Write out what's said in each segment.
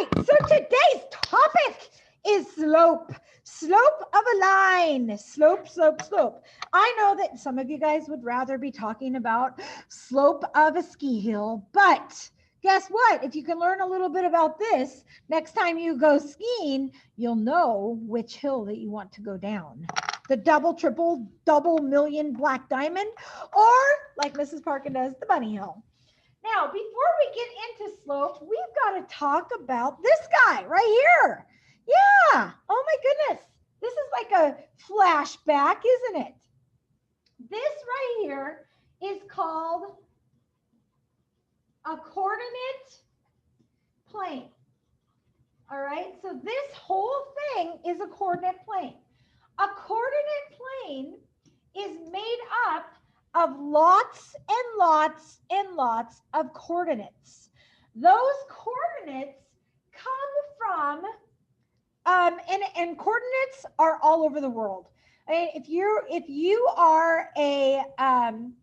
right, so today's topic is slope. Slope of a line. Slope, slope, slope. I know that some of you guys would rather be talking about slope of a ski hill, but guess what? If you can learn a little bit about this, next time you go skiing, you'll know which hill that you want to go down. The double, triple, double million black diamond, or like Mrs. Parkin does, the bunny hill. Now, before we get into slope, we've got to talk about this guy right here. Yeah. Oh my goodness. This is like a flashback, isn't it? This right here is called a coordinate plane. All right. So this whole thing is a coordinate plane. A coordinate plane is made up of lots and lots and lots of coordinates. Those coordinates come from, and coordinates are all over the world. I mean, if you are an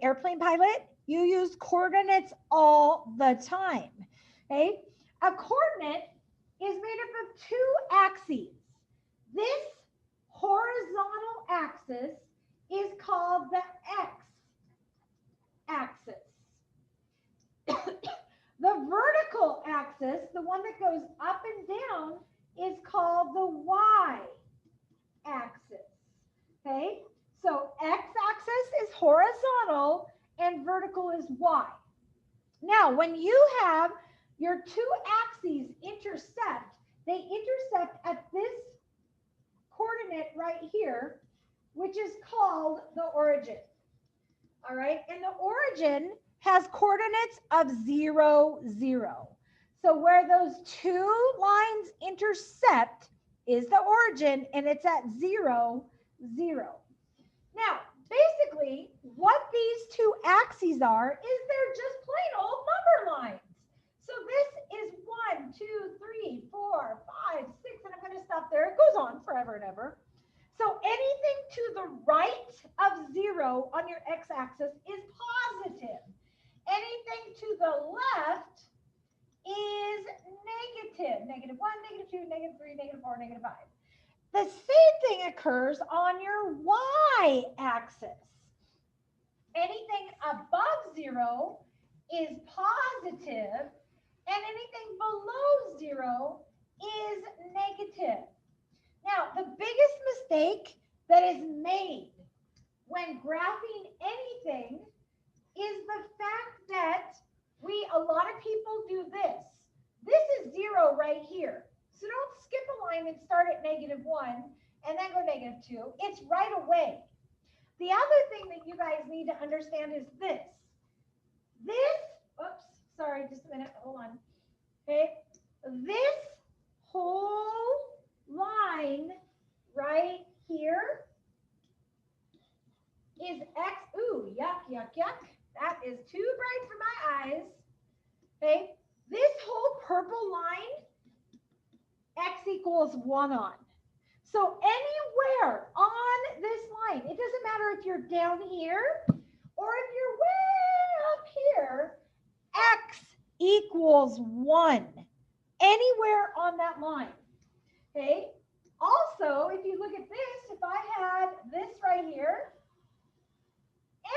airplane pilot, you use coordinates all the time. Okay, a coordinate is made up of two axes. This horizontal axis is called the x-axis. The vertical axis, the one that goes up and down, is called the y-axis. Okay, so x-axis is horizontal and vertical is y. Now, when you have your two axes intersect, they intersect at this coordinate right here, which is called the origin. All right, and the origin has coordinates of 0, 0. So where those two lines intersect is the origin, and it's at 0, 0. Now, basically, what these two axes are is they're just plain old number lines. So this is 1, 2, 3, 4, 5, 6, and I'm going to stop there. It goes on forever and ever. So anything to the right of 0 on your x-axis is positive. Anything to the left is negative. -1, -2, -3, -4, -5. The same thing occurs on your y-axis. Anything above 0 is positive, and anything below 0 is negative. Now, the biggest mistake that is made when graphing anything is the fact that a lot of people do this. This is 0 right here. So don't skip a line and start at -1 and then go -2. It's right away. The other thing that you guys need to understand is this. Oops, sorry, just a minute, hold on. Okay, this whole line right here is x. Ooh, yuck, yuck, yuck. That is too bright for my eyes. Okay, this whole purple line, x equals 1 on. So anywhere on this line, it doesn't matter if you're down here or if you're way up here, x equals 1. Anywhere on that line. Okay. Also, if you look at this, if I had this right here,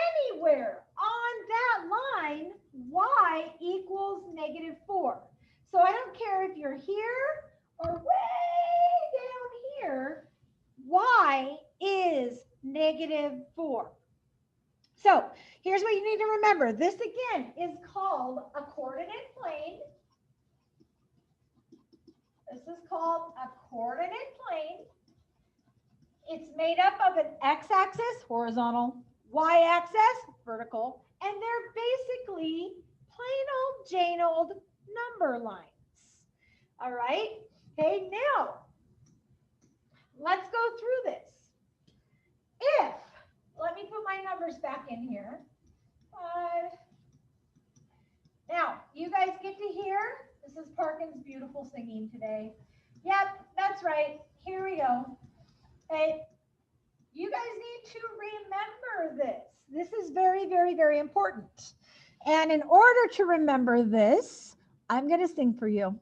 anywhere on that line, y equals -4. So I don't care if you're here or way down here, y is -4. So here's what you need to remember. This again is called a coordinate plane. This is called a coordinate plane. It's made up of an x-axis, horizontal, y-axis, vertical, and they're basically plain old Jane old number lines. All right? Okay, now let's go through this. Let me put my numbers back in here. Now, you guys get to hear Mrs. Parkin's beautiful singing today. Yep, that's right. Here we go. Okay. You guys need to remember this. This is very, very, very important. And in order to remember this, I'm going to sing for you.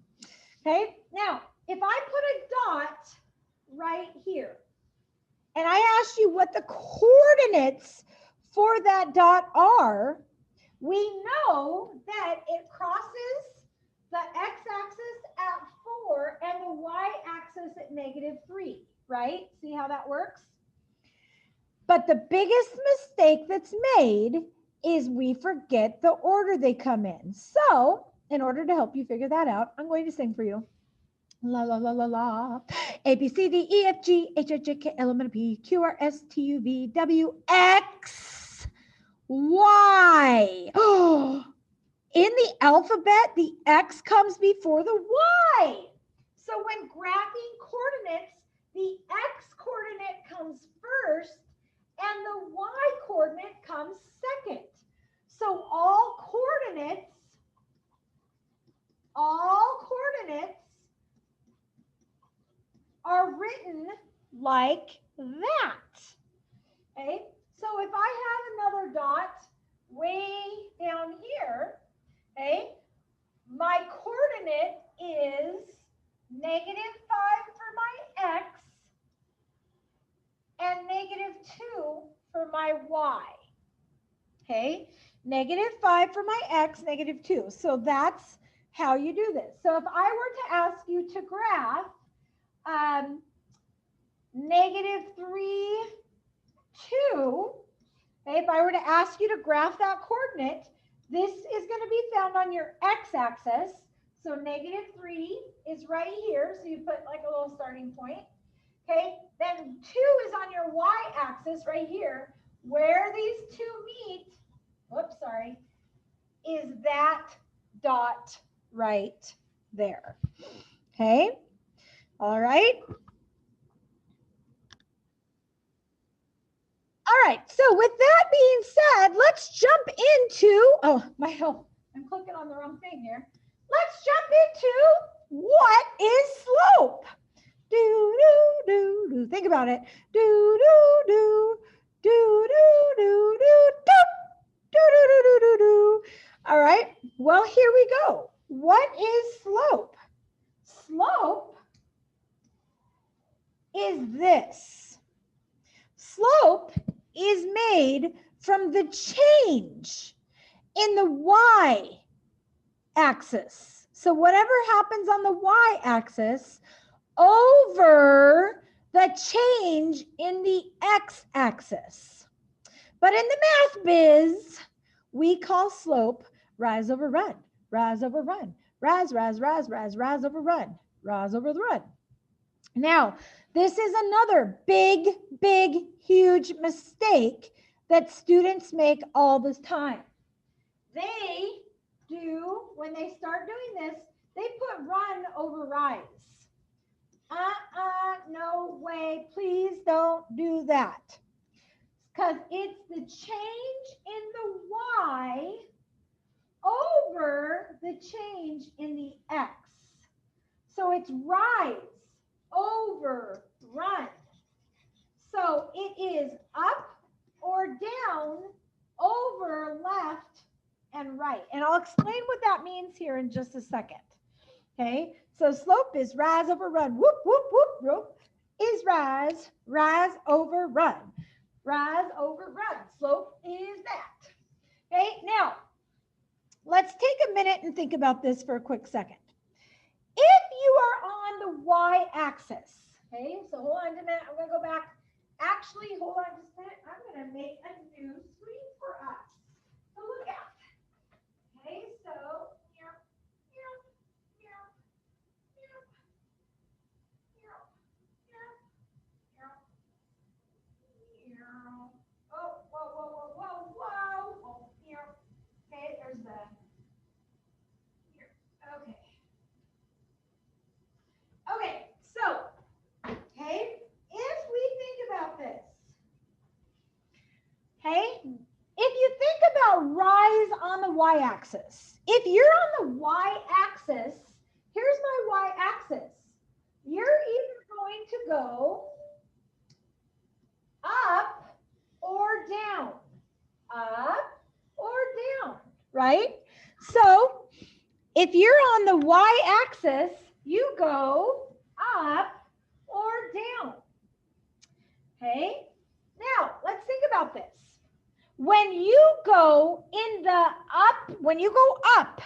Okay. Now, if I put a dot right here, and I ask you what the coordinates for that dot are, we know that it crosses the x-axis at 4 and the y-axis at -3, right? See how that works? But the biggest mistake that's made is we forget the order they come in. So, in order to help you figure that out, I'm going to sing for you. La la la la la. A B C D E F G H I J K L M N O P Q R S T U V W X Y. Oh, in the alphabet, the X comes before the Y. So when graphing coordinates, the X coordinate comes first and the Y coordinate comes second. So all coordinates are written like that. Okay, so if I have another dot way down here, okay, my coordinate is -5 for my X and -2 for my Y. Okay, -5 for my X, -2. So that's how you do this. So if I were to ask you to graph -3, 2, okay, if I were to ask you to graph that coordinate, this is going to be found on your x-axis. So -3 is right here. So you put like a little starting point. Okay, then 2 is on your y-axis right here. Where these two meet, whoops, sorry, is that dot right there. Okay, all right. All right, so with that being said, let's jump into, I'm clicking on the wrong thing here. Let's jump into what is slope. Do, do, do, do. Think about it. Do, do, do, do, do, do, do, do, do, do, do, do, do. All right, well, here we go. What is slope? Slope is this. Slope is made from the change in the y-axis. So whatever happens on the y-axis over the change in the x-axis. But in the math biz, we call slope rise over run, rise over run, rise, rise, rise, rise, rise over run, rise over the run. Now, this is another big, big, huge mistake that students make all the time. They do, when they start doing this, they put run over rise. No way, please don't do that. Because it's the change in the y over the change in the x. So it's rise over run. So it is up or down over left and right. And I'll explain what that means here in just a second. Okay, so slope is rise over run. Whoop, whoop, whoop, whoop. Is rise, rise over run. Rise over run. Slope is that. Okay, now let's take a minute and think about this for a quick second. If you are on the y-axis, okay, so hold on a minute, I'm going to go back. Actually, hold on just a minute. I'm going to make a new screen for us to look at. Okay, so okay, there's the here. Okay. Okay, so, okay, if we think about this, okay, if you think about rise on the y-axis, if you're on the y-axis, here's my y-axis, you're either going to go up or down, right? So if you're on the y-axis, you go up or down. Okay, now let's think about this. When you go up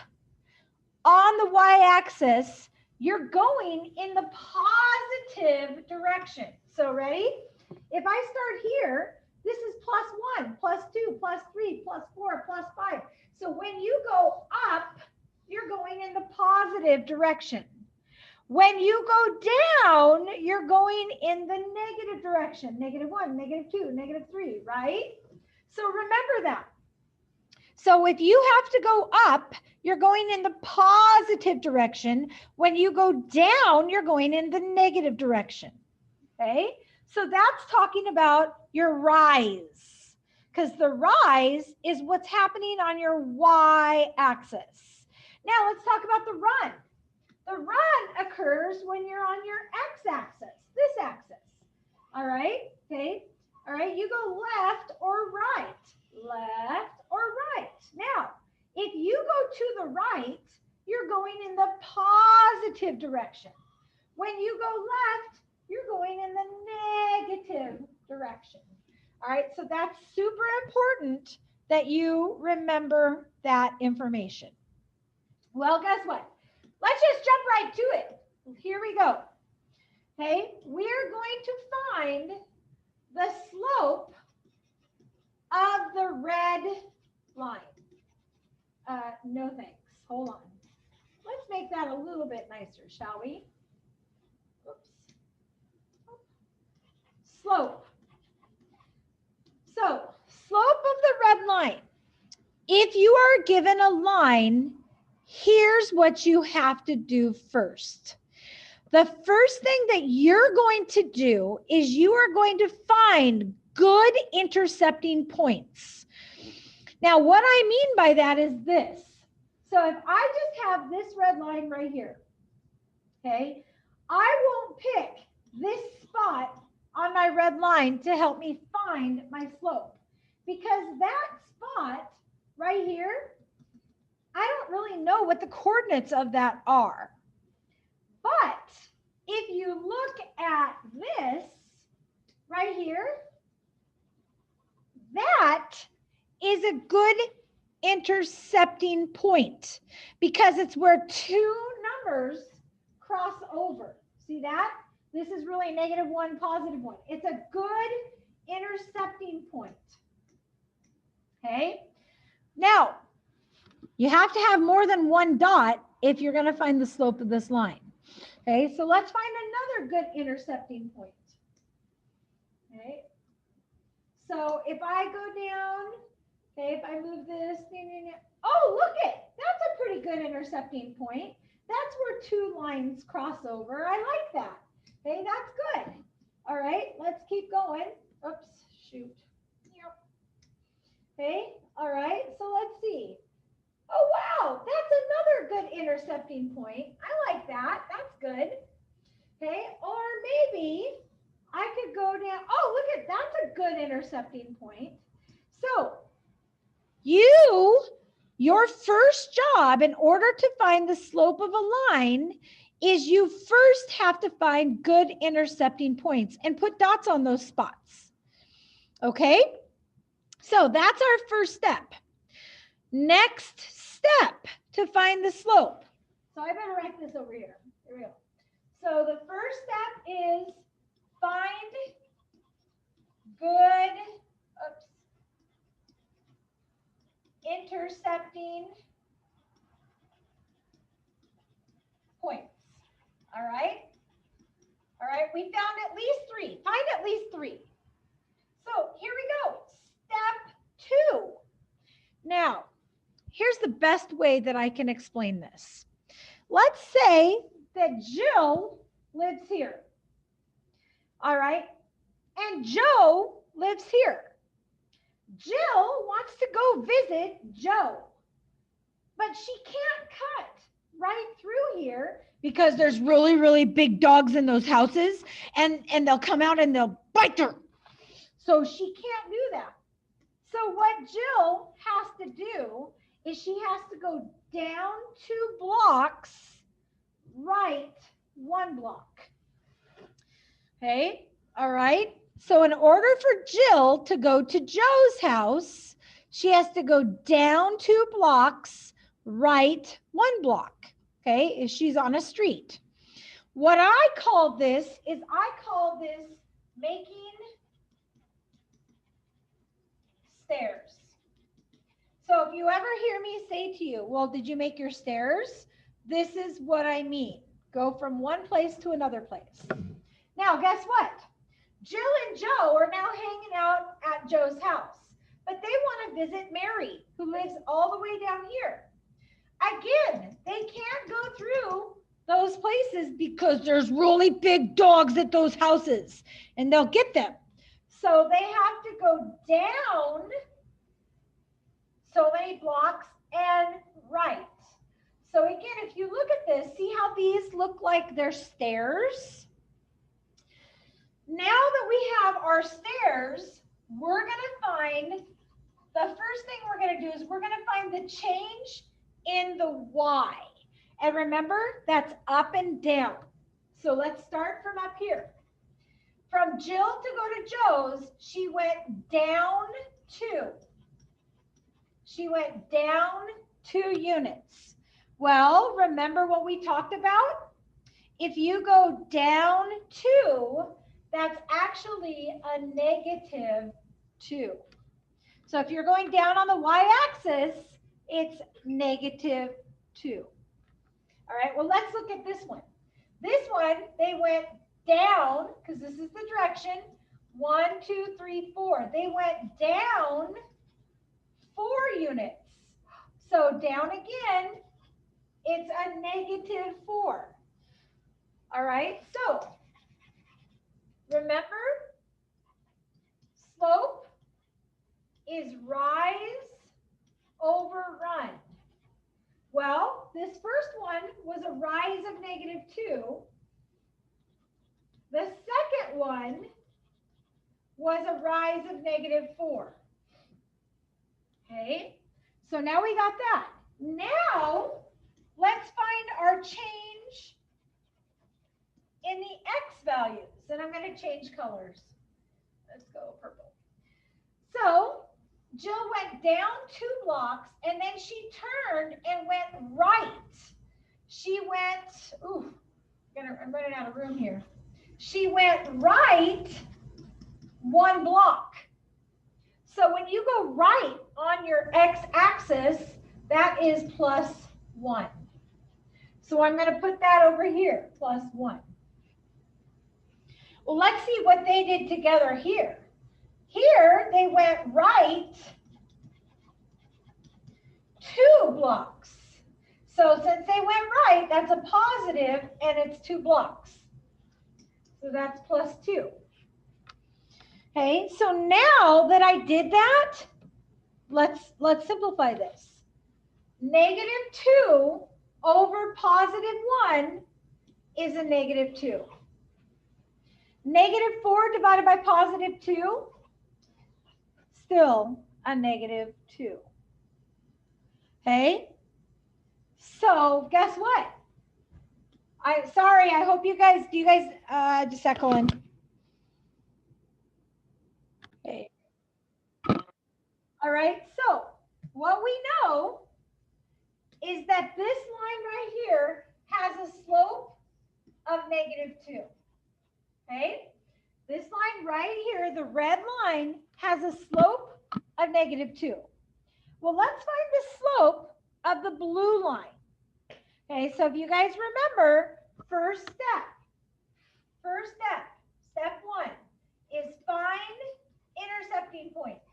on the y-axis, you're going in the positive direction. So ready? If I start here, this is +1, +2, +3, +4, +5. So when you go up, you're going in the positive direction. When you go down, you're going in the negative direction. -1, -2, -3, right? So remember that. So if you have to go up, you're going in the positive direction. When you go down, you're going in the negative direction. Okay? So that's talking about your rise, because the rise is what's happening on your y-axis. Now let's talk about the run. The run occurs when you're on your x-axis, this axis. All right? Okay? All right, you go left or right, left or right. Now, if you go to the right, you're going in the positive direction. When you go left, you're going in the negative direction. All right, so that's super important that you remember that information. Well, guess what? Let's just jump right to it. Here we go. Okay, we're going to find the slope of the red line. No thanks. Hold on. Let's make that a little bit nicer, shall we? Oops. Slope. So, slope of the red line. If you are given a line, here's what you have to do first. The first thing that you're going to do is you are going to find good intercepting points. Now, what I mean by that is this. So if I just have this red line right here, okay, I won't pick this spot on my red line to help me find my slope, because that spot right here, I don't really know what the coordinates of that are. But if you look at this right here, that is a good intercepting point because it's where two numbers cross over. See that? This is really -1, +1. It's a good intercepting point. Okay. Now, you have to have more than one dot if you're going to find the slope of this line. Okay, so let's find another good intercepting point. Okay, so if I go down, okay, if I move this, oh, look it, that's a pretty good intercepting point. That's where two lines cross over. I like that. Okay, that's good. All right, let's keep going. Oops, shoot. Okay, all right, so let's see. Oh, wow, that's another good intercepting point. I like that. That's good. Okay, or maybe I could go down. Oh, look at that's a good intercepting point. So your first job in order to find the slope of a line is you first have to find good intercepting points and put dots on those spots. Okay, so that's our first step. Next step to find the slope. So I better write this over here. Here we go. So the first step is find good intercepting points. All right. All right. We found at least 3. Find at least 3. So here we go. Step 2. Now, here's the best way that I can explain this. Let's say that Jill lives here. All right. And Joe lives here. Jill wants to go visit Joe, but she can't cut right through here because there's really, really big dogs in those houses, and they'll come out and they'll bite her. So she can't do that. So what Jill has to do is she has to go down 2 blocks, right 1 block. Okay, all right. So in order for Jill to go to Joe's house, she has to go down 2 blocks, right 1 block. Okay, if she's on a street. What I call this is making stairs. So if you ever hear me say to you, well, did you make your stairs? This is what I mean. Go from one place to another place. Now, guess what? Jill and Joe are now hanging out at Joe's house, but they want to visit Mary, who lives all the way down here. Again, they can't go through those places because there's really big dogs at those houses and they'll get them. So they have to go down so many blocks and right. So again, if you look at this, see how these look like they're stairs? Now that we have our stairs, we're going to find, the first thing we're going to do is we're going to find the change in the Y. And remember, that's up and down. So let's start from up here. From Jill to go to Joe's, she went down 2. She went down 2 units. Well, remember what we talked about? If you go down 2, that's actually a -2. So if you're going down on the y-axis, it's -2. All right, well, let's look at this one. This one, they went down, because this is the direction, 1, 2, 3, 4. They went down 4 units. So down again, it's a -4. All right, so remember, slope is rise over run. Well, this first one was a rise of -2. The second one was a rise of -4. Okay, so now we got that. Now, let's find our change in the X values. And I'm going to change colors. Let's go purple. So Jill went down 2 blocks and then she turned and went right. She went, I'm running out of room here. She went right 1 block. So when you go right on your X-axis, that is +1. So I'm going to put that over here, +1. Well, let's see what they did together here. Here, they went right 2 blocks. So since they went right, that's a positive, and it's 2 blocks. So that's +2. Okay, so now that I did that, let's simplify this. -2 over +1 is a -2. -4 divided by +2, still a -2. Okay, so guess what? I hope you guys, just echoing. Okay. All right, so what we know is that this line right here has a slope of -2. Okay, this line right here, the red line, has a slope of -2. Well, let's find the slope of the blue line. Okay, so if you guys remember, first step, step 1 is find intercepting points,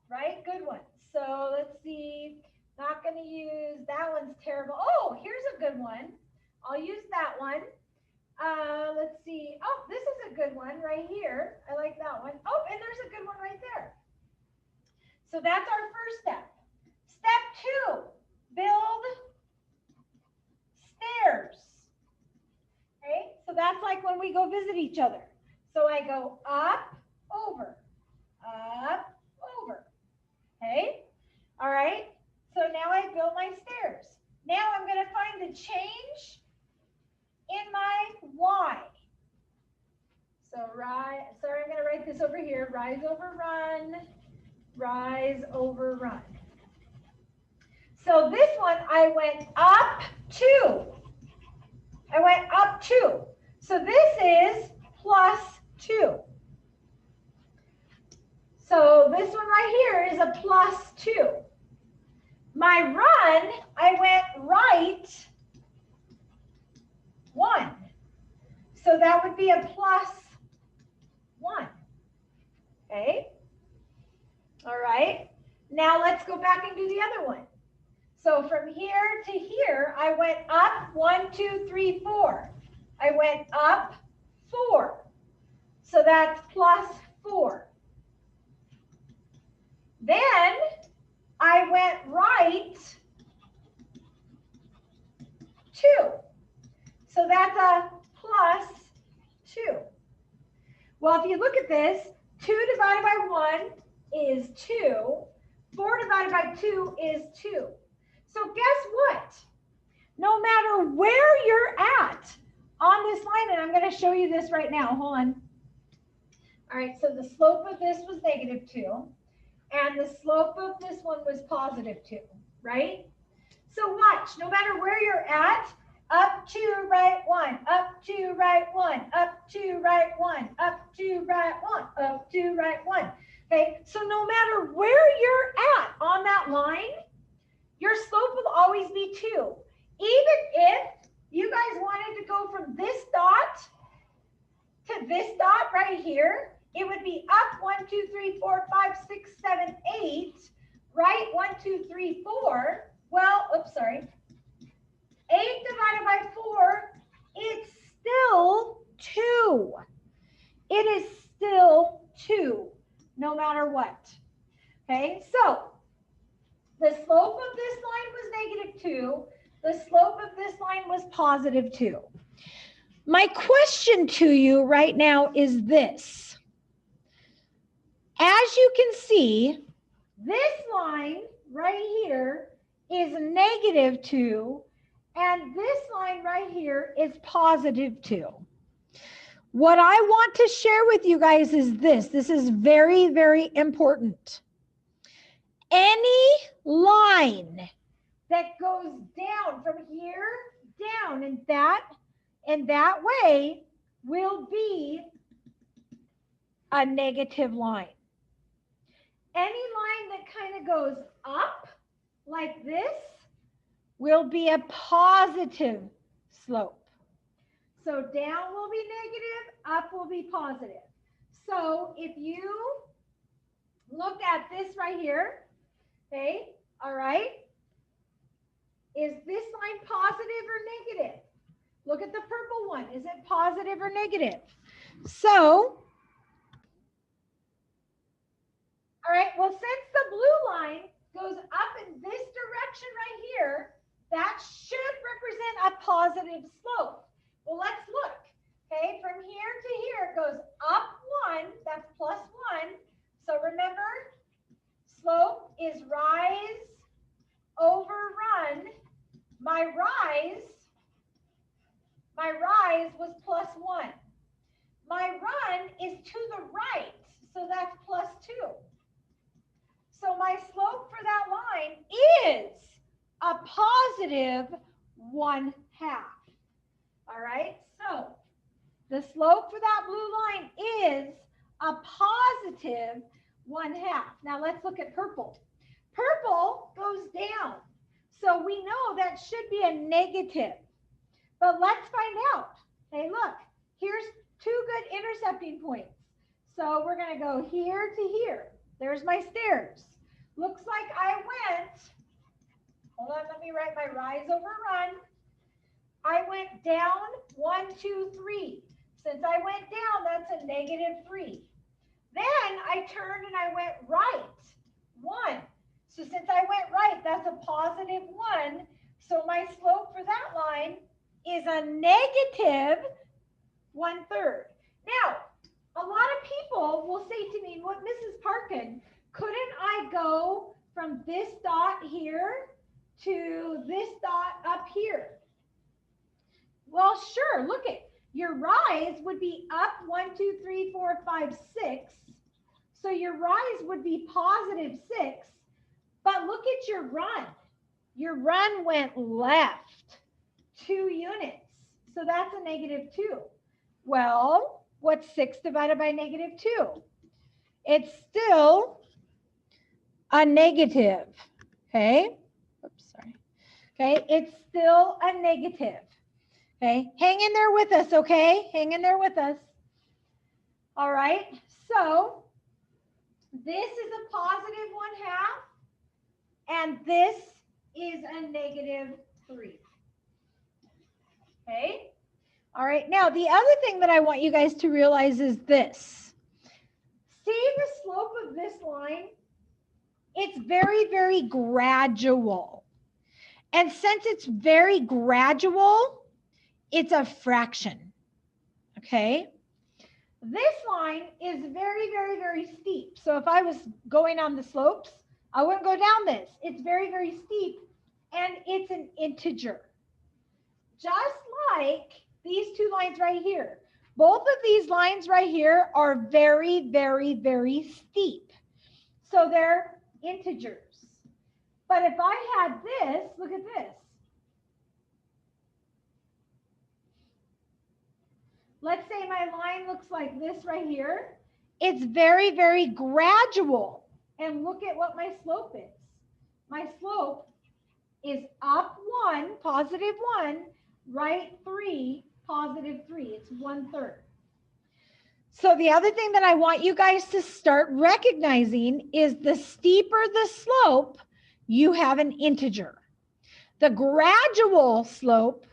right? Good one. So let's see, not going to use, that one's terrible. Oh, here's a good one. I'll use that one. Let's see. Oh, this is a good one right here. I like that one. Oh, and there's a good one right there. So that's our first step. Step 2, build stairs. Okay, so that's like when we go visit each other. So I go up, over, okay? All right, So now I built my stairs. Now I'm going to find the change in my y. So sorry, I'm going to write this over here. Rise over run, rise over run. So this one, I went up 2. I went up 2. So this is plus 2. So this one right here is a plus 2. My run, I went right 1. So that would be a plus 1. Okay. All right. Now let's go back and do the other one. So from here to here, I went up 1, 2, 3, 4. I went up 4. So that's plus 4. Then I went right 2. So that's a plus 2. Well, if you look at this, 2 divided by 1 is 2. 4 divided by 2 is 2. So guess what? No matter where you're at on this line, and I'm going to show you this right now. Hold on. All right, so the slope of this was -2, and the slope of this one was +2, right? So watch, no matter where you're at, up 2, right 1, up 2, right 1, up 2, right 1, up 2, right 1, up 2, right 1. Okay, so no matter where you're at on that line, your slope will always be 2. Even if you guys wanted to go from this dot to this dot right here, it would be up 1, 2, 3, 4, 5, 6, 7, 8, right? 1, 2, 3, 4. Well, oops, sorry. 8 divided by 4, it's still 2. It is still 2, no matter what. Okay, so the slope of this line was -2. The slope of this line was +2. My question to you right now is this. As you can see, this line right here is -2, and this line right here is +2. What I want to share with you guys is this. This is very, very important. Any line that goes down from here down in that way will be a negative line. Any line that kind of goes up like this will be a positive slope. So down will be negative, up will be positive. So if you look at this right here, okay, all right, is this line positive or negative? Look at the purple one. Is it positive or negative? So, all right, well, since the blue line goes up in this direction right here, that should represent a positive slope. Well, let's look. Okay, from here to here, it goes up 1, that's +1. So remember, slope is rise over run. My rise was +1. My run is to the right, so that's +2. So my slope for that line is a +1/2. All right, so the slope for that blue line is a +1/2. Now let's look at purple. Purple goes down. So we know that should be a negative. But let's find out. Hey, look, here's 2 good intercepting points. So we're going to go here to here. There's my stairs. Looks like I went, hold on, let me write my rise over run. I went down 1, 2, 3. Since I went down, that's a -3. Then I turned and I went right 1. So since I went right, that's a +1. So my slope for that line is a -1/3. Now, a lot of people will say to me, "What, Mrs. Parkin, couldn't I go from this dot here to this dot up here? Well, sure, look at your rise would be up 1, 2, 3, 4, 5, 6. So your rise would be positive 6, but look at your run. Your run went left 2 units. So that's a negative 2. Well, what's 6 divided by negative 2? It's still a negative, okay? Oops, sorry. Okay, it's still a negative. Okay, hang in there with us, okay? Hang in there with us. All right, so this is a positive 1/2, and this is a negative 3. Okay, all right, now the other thing that I want you guys to realize is this. See the slope of this line? It's very, very gradual. And since it's very gradual, it's a fraction, okay? This line is very, very, very steep. So if I was going on the slopes, I wouldn't go down this. It's very, very steep, and it's an integer. Just like these two lines right here. Both of these lines right here are very, very, very steep. So they're integers. But if I had this, look at this. Let's say my line looks like this right here. It's very, very gradual. And look at what my slope is. My slope is up 1, positive 1, right 3, positive 3. It's 1/3. So the other thing that I want you guys to start recognizing is the steeper the slope, you have an integer. The gradual slope,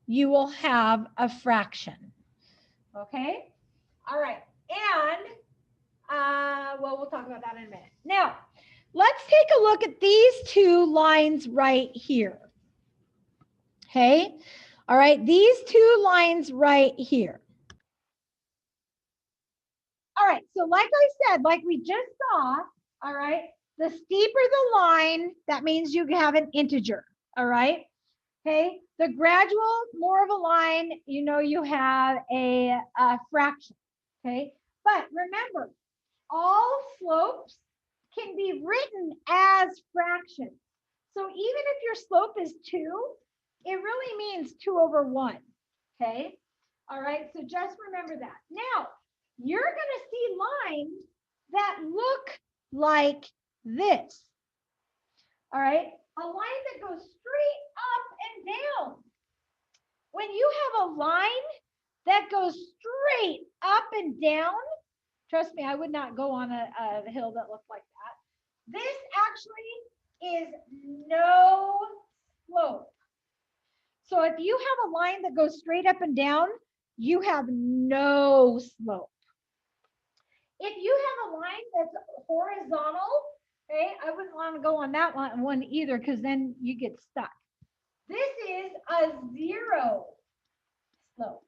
you will have a fraction. Okay? All right. And, well, we'll talk about that in a minute. Now, let's take a look at these two lines right here. Okay? All right, these two lines right here. All right, so like I said, like we just saw, all right, the steeper the line, that means you have an integer, all right? Okay, the gradual, more of a line, you know, you have a fraction, okay? But remember, all slopes can be written as fractions. So even if your slope is 2, it really means 2/1, okay? All right, so just remember that. Now, you're going to see lines that look like this. All right, a line that goes straight up and down. When you have a line that goes straight up and down, trust me, I would not go on a hill that looked like that. This actually is no slope. So if you have a line that goes straight up and down, you have no slope. If you have a line that's horizontal, okay, I wouldn't want to go on that one either, because then you get stuck. This is a 0 slope.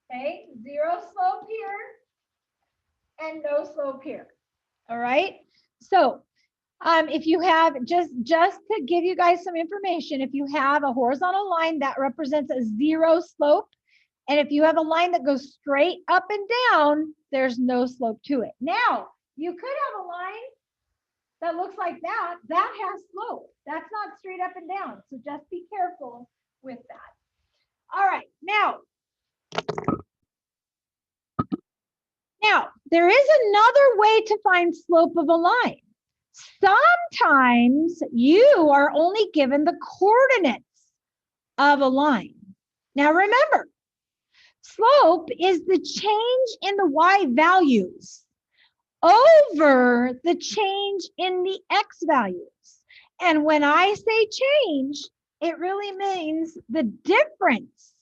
Okay, 0 slope here and no slope here. All right. So if you have, just to give you guys some information, if you have a horizontal line that represents a 0 slope, and if you have a line that goes straight up and down, there's no slope to it. Now, you could have a line that looks like that. That has slope. That's not straight up and down. So just be careful with that. All right. Now, there is another way to find slope of a line. Sometimes you are only given the coordinates of a line. Now, remember, slope is the change in the y values over the change in the x values. And when I say change, it really means the difference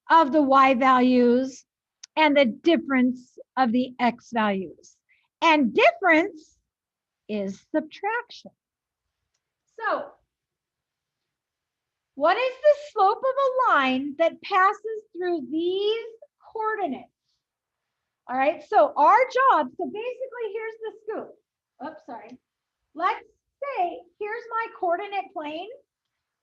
of the y values and the difference of the x values. And difference is subtraction. So, what is the slope of a line that passes through these coordinates? All right, so our job, so basically here's the scoop. Oops, sorry. let's say here's my coordinate plane.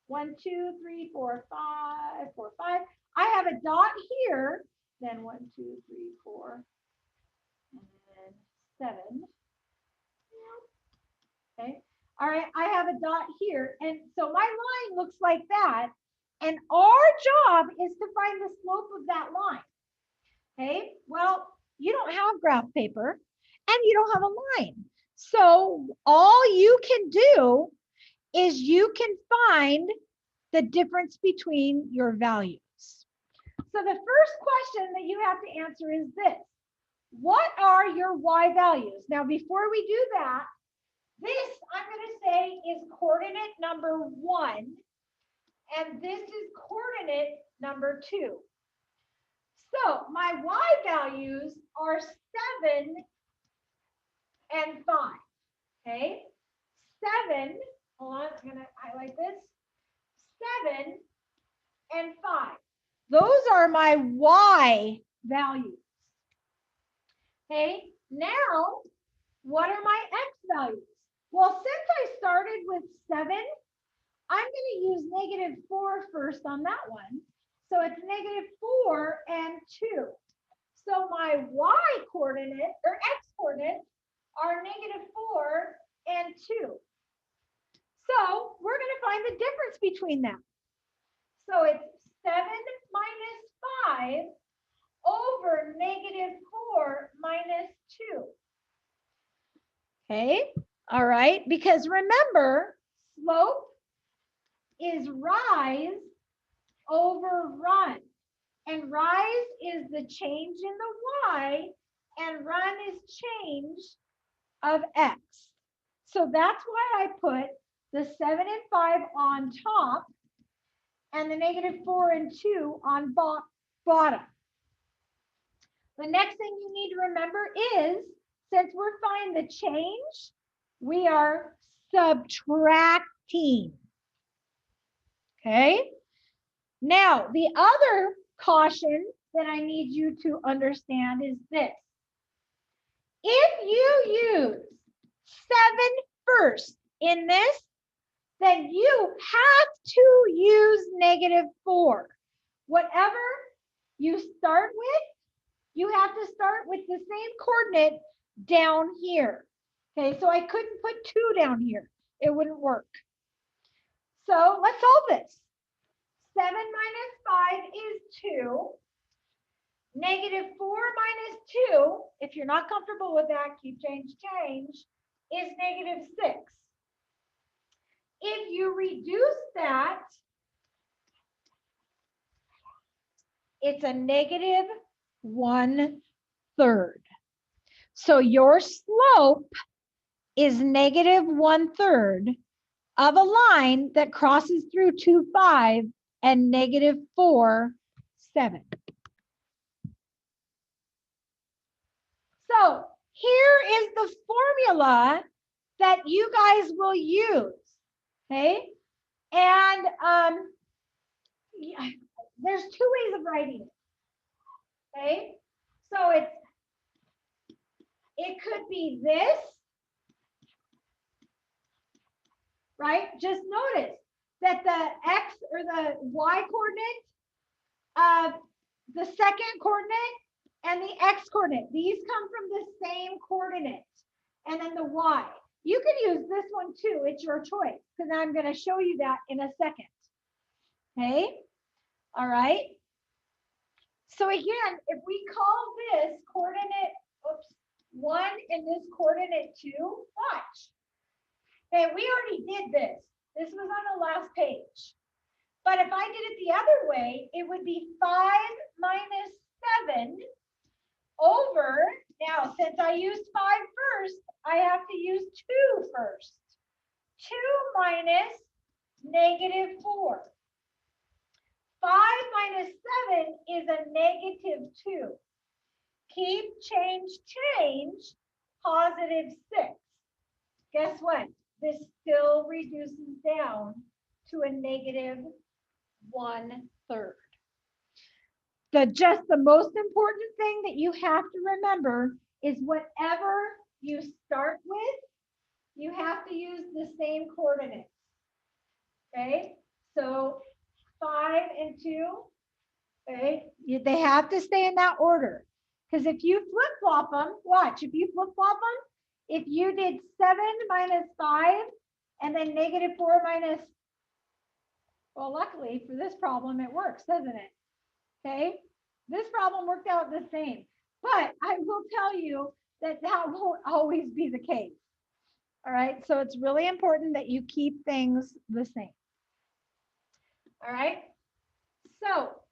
1, 2, 3, 4, 5, 4, 5. I have a dot here, then 1, 2, 3, 4, and then 7. Okay. All right, I have a dot here. And so my line looks like that. And our job is to find the slope of that line. Okay, well, you don't have graph paper and you don't have a line. So all you can do is you can find the difference between your values. So the first question that you have to answer is this. What are your y values? Now, before we do that, this I'm going to say is coordinate number 1, and this is coordinate number 2. So my y values are 7 and 5. Okay, 7. Hold on, I'm going to highlight this. 7 and 5. Those are my y values. Okay, now what are my x values? Well, since I started with 7, I'm going to use -4 first on that one. So it's -4 and 2. So my y coordinate or x coordinates are -4 and 2. So we're going to find the difference between them. So it's 7 minus 5 over -4 minus 2. Okay, all right, because remember, slope is rise over run. And rise is the change in the y, and run is change of x. So that's why I put the 7 and 5 on top and the -4 and 2 on bottom. The next thing you need to remember is, since we're finding the change, we are subtracting. Okay? Now, the other caution that I need you to understand is this. If you use 7 first in this, then you have to use -4. Whatever you start with, you have to start with the same coordinate down here. Okay, so I couldn't put 2 down here. It wouldn't work. So let's solve this. 7 minus 5 is 2. -4 minus 2, if you're not comfortable with that, keep change, is -6. If you reduce that, it's a -1/3. So your slope is -1/3 of a line that crosses through 2, 5 and -4, 7. So here is the formula that you guys will use, okay? And there's 2 ways of writing it, okay? So it could be this, right? Just notice that the x or the y coordinate, the second coordinate, and the x coordinate, these come from the same coordinate. And then the y. You can use this one too. It's your choice, because I'm going to show you that in a second. Okay. All right. So again, if we call this coordinate 1 and this coordinate 2, watch. Okay, we already did this. This was on the last page. But if I did it the other way, it would be 5 minus 7 over, now since I used 5 first, I have to use 2 first. 2 minus -4. 5 minus 7 is a -2. Keep change, +6. Guess what? This still reduces down to a -1/3. The most important thing that you have to remember is whatever you start with, you have to use the same coordinates. Okay, so 5 and 2, okay, they have to stay in that order. Because if you flip-flop them, watch, if you flip-flop them, if you did 7 minus 5 and then -4 minus, well, luckily for this problem, it works, doesn't it? Okay, this problem worked out the same, but I will tell you that that won't always be the case. All right, so it's really important that you keep things the same. All right, so